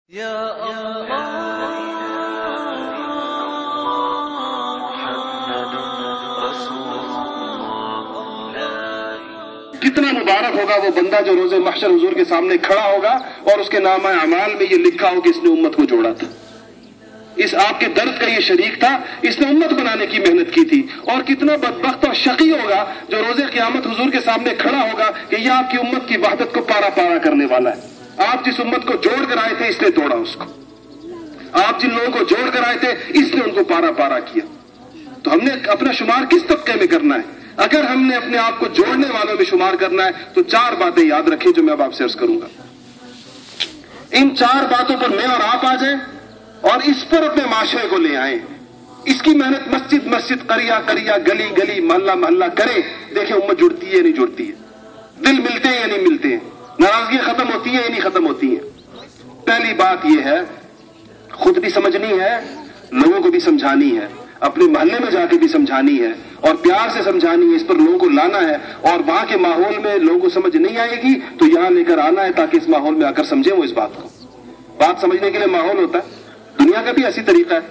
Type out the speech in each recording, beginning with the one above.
कितना मुबारक होगा वो बंदा जो रोज़े महशर हुजूर के सामने खड़ा होगा और उसके नामा अमाल में ये लिखा हो कि इसने उम्मत को जोड़ा था, इस आपके दर्द का ये शरीक था, इसने उम्मत बनाने की मेहनत की थी। और कितना बदबख्त और शकी होगा जो रोज़े क़यामत हुजूर के सामने खड़ा होगा कि ये आपकी उम्मत की वहदत को पारा पारा करने वाला है। आप जिस उम्मत को जोड़ कर आए थे इसने तोड़ा उसको, आप जिन लोगों को जोड़ कर आए थे इसने उनको पारा पारा किया। तो हमने अपना शुमार किस तबके में करना है? अगर हमने अपने आप को जोड़ने वालों में शुमार करना है तो 4 बातें याद रखें जो मैं अब आपसे अर्ज करूंगा। इन 4 बातों पर मैं और आप आ जाएं और इस पर अपने माशरे को ले आए। इसकी मेहनत मस्जिद मस्जिद, करिया करिया, गली गली, मोहल्ला मोहल्ला करें, देखें उम्मत जुड़ती है या नहीं जुड़ती है, दिल मिलते हैं या नहीं मिलते हैं, नाराजगी खत्म होती है या नहीं खत्म होती है। पहली बात यह है, खुद भी समझनी है, लोगों को भी समझानी है, अपने मोहल्ले में जाके भी समझानी है और प्यार से समझानी है, इस पर लोगों को लाना है। और वहां के माहौल में लोगों को समझ नहीं आएगी तो यहां लेकर आना है ताकि इस माहौल में आकर समझे वो इस बात को। बात समझने के लिए माहौल होता है। दुनिया का भी ऐसी तरीका है।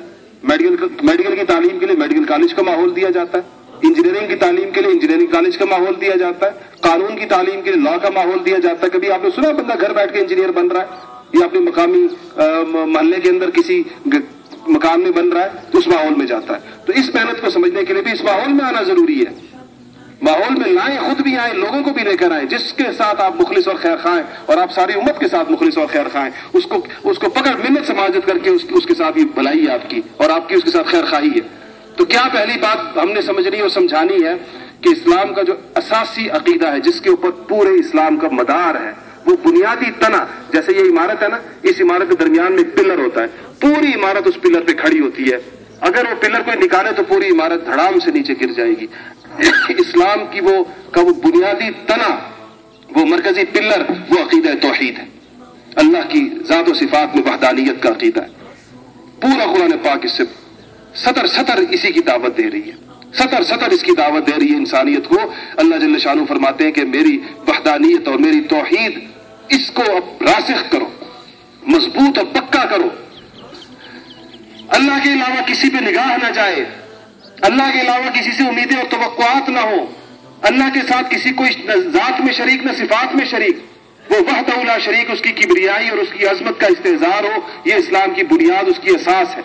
मेडिकल की तालीम के लिए मेडिकल कॉलेज का माहौल दिया जाता है, इंजीनियरिंग की तालीम के लिए इंजीनियरिंग कॉलेज का माहौल दिया जाता है, कानून की तालीम के लिए लॉ का माहौल दिया जाता है। कभी आपने सुना बंदा घर बैठ के इंजीनियर बन रहा है या अपने मकामी मोहल्ले के अंदर किसी मकान में बन रहा है तो उस माहौल में जाता है। तो इस मेहनत को समझने के लिए भी इस माहौल में आना जरूरी है। माहौल में लाएं, खुद भी आए, लोगों को भी लेकर आए। जिसके साथ आप मुखलिस और खैर खाएं और आप सारी उम्मत के साथ मुखलिस और खैर खाएं, उसको पकड़ मिन्नत समाजत करके उसके साथ ये भलाई है आपकी और आपकी उसके साथ खैर खाही है। तो क्या पहली बात हमने समझनी और समझानी है कि इस्लाम का जो असासी अकीदा है, जिसके ऊपर पूरे इस्लाम का मदार है, वो बुनियादी तना, जैसे ये इमारत है ना, इस इमारत के दरमियान में पिलर होता है, पूरी इमारत उस पिलर पे खड़ी होती है। अगर वो पिलर कोई निकाले तो पूरी इमारत धड़ाम से नीचे गिर जाएगी। इस्लाम की वो बुनियादी तना, वो मरकजी पिलर, वो अकीदा तौहीद है। अल्लाह की ज़ात व सिफात में वहदानियत का अकीदा है। पूरा कुरान पाक इससे सतर इसी की दावत दे रही है, सतर इसकी दावत दे रही है इंसानियत को। अल्लाह जल्ल शानु फरमाते हैं कि मेरी वहदानियत और मेरी तौहीद, इसको अब रासिख करो, मजबूत और पक्का करो। अल्लाह के अलावा किसी पे निगाह ना जाए, अल्लाह के अलावा किसी से उम्मीदें और तवक्कुआत ना हो, अल्लाह के साथ किसी कोई न जात में शरीक न सिफात में शरीक, वो वहदहु ला शरीक, उसकी किबरियाई और उसकी अजमत का इस्तेजार हो। ये इस्लाम की बुनियाद, उसकी असास है।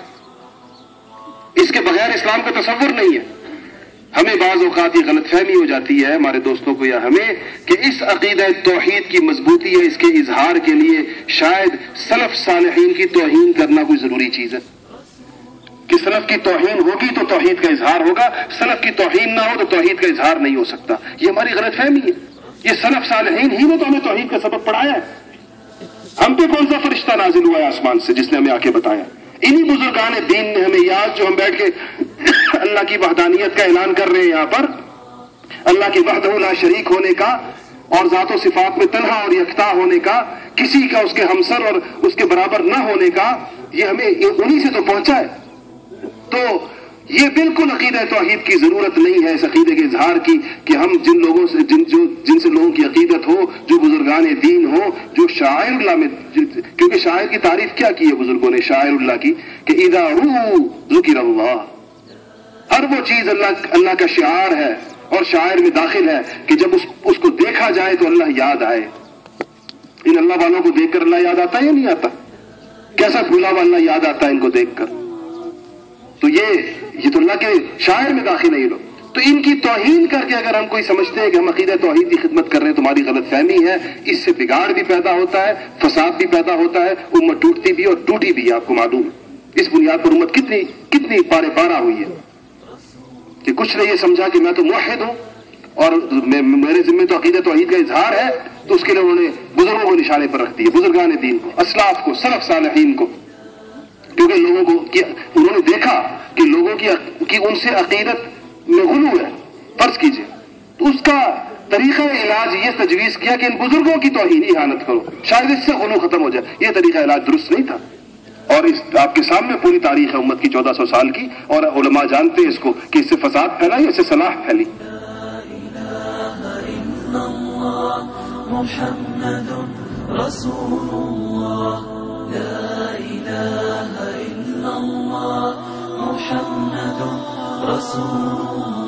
इसके बगैर इस्लाम का तसव्वुर नहीं है। हमें बाज़ औक़ात ये गलतफहमी हो जाती है हमारे दोस्तों को या हमें कि इस अक़ीदा तौहीद की मजबूती है, इसके इजहार के लिए शायद सलफ सालिहीन की तौहीन करना कोई जरूरी चीज है कि सलफ की तौहीन होगी तो तौहीद का इजहार होगा, सलफ की तौहीन ना हो तो तौहीद का इजहार नहीं हो सकता। ये हमारी गलतफहमी है। ये सलफ सालिहीन ही ने तो हमें तौहीद का सबक पढ़ाया है। हम पे कौन सा फरिश्ता नाजिल हुआ है आसमान से जिसने हमें आके बताया? इन्हीं बुजुर्गान दीन ने हमें याद, जो हम बैठ के अल्लाह की वहदानियत का ऐलान कर रहे हैं यहाँ पर, अल्लाह के वहदहु ला शरीक होने का और ज़ातो सिफात में तन्हा और यकता होने का, किसी का उसके हमसर और उसके बराबर न होने का, ये हमें उन्हीं से तो पहुंचा है। तो ये बिल्कुल अकीदा तौहीद की जरूरत नहीं है, इस अकीदे के इजहार की, कि हम जिन लोगों से जिनसे लोगों की अकीदत हो, जो बुजुर्गान दीन हो, जो शायरुल्लाह में, क्योंकि शायर की तारीफ क्या की है बुजुर्गों ने शायरुल्लाह की, कि इदा ज़ुकिरल्लाह, हर वो चीज अल्लाह का शिआर है और शायर में दाखिल है कि जब उसको देखा जाए तो अल्लाह याद आए। इन अल्लाह वालों को देखकर अल्लाह याद आता है या नहीं आता? कैसा भूला हुआ अल्लाह याद आता है इनको देखकर। तो ये तो अल्लाह के शायर में दाखिल है ये लोग। तो इनकी तौहीन करके अगर हम कोई समझते हैं कि हम अकीदा तौहीद की खिदमत कर रहे हैं, तुम्हारी गलत फहमी है। इससे बिगाड़ भी पैदा होता है, फसाद भी पैदा होता है, उम्मत टूटती भी और टूटी भी। आपको मालूम है इस बुनियाद पर उम्मत कितनी पारे पारा हुई है कि कुछ ने ये समझा कि मैं तो मुवहिद हूं और मेरे जिम्मे तो अकीदा तौहीद का इजहार है, तो उसके लिए उन्होंने बुजुर्गों को निशाने पर रख दिया, बुजुर्गान दीन को, असलाफ को, सलफ सालिहीन को। क्योंकि लोगों को उन्होंने देखा कि लोगों की उनसे अकीदत में गुलू है, फर्ज कीजिए, तो उसका तरीका इलाज ये तजवीज किया कि इन बुजुर्गों की तौहीन इहानत करो, शायद इससे गुलू खत्म हो जाए। ये तरीका इलाज दुरुस्त नहीं था। और इस आपके सामने पूरी तारीख है उम्मत की 1400 साल की, और उलमा जानते हैं इसको कि इससे फसाद फैला या इससे सलाह फैली। मुहम्मदुर रसूलुल्लाह। محمد رسول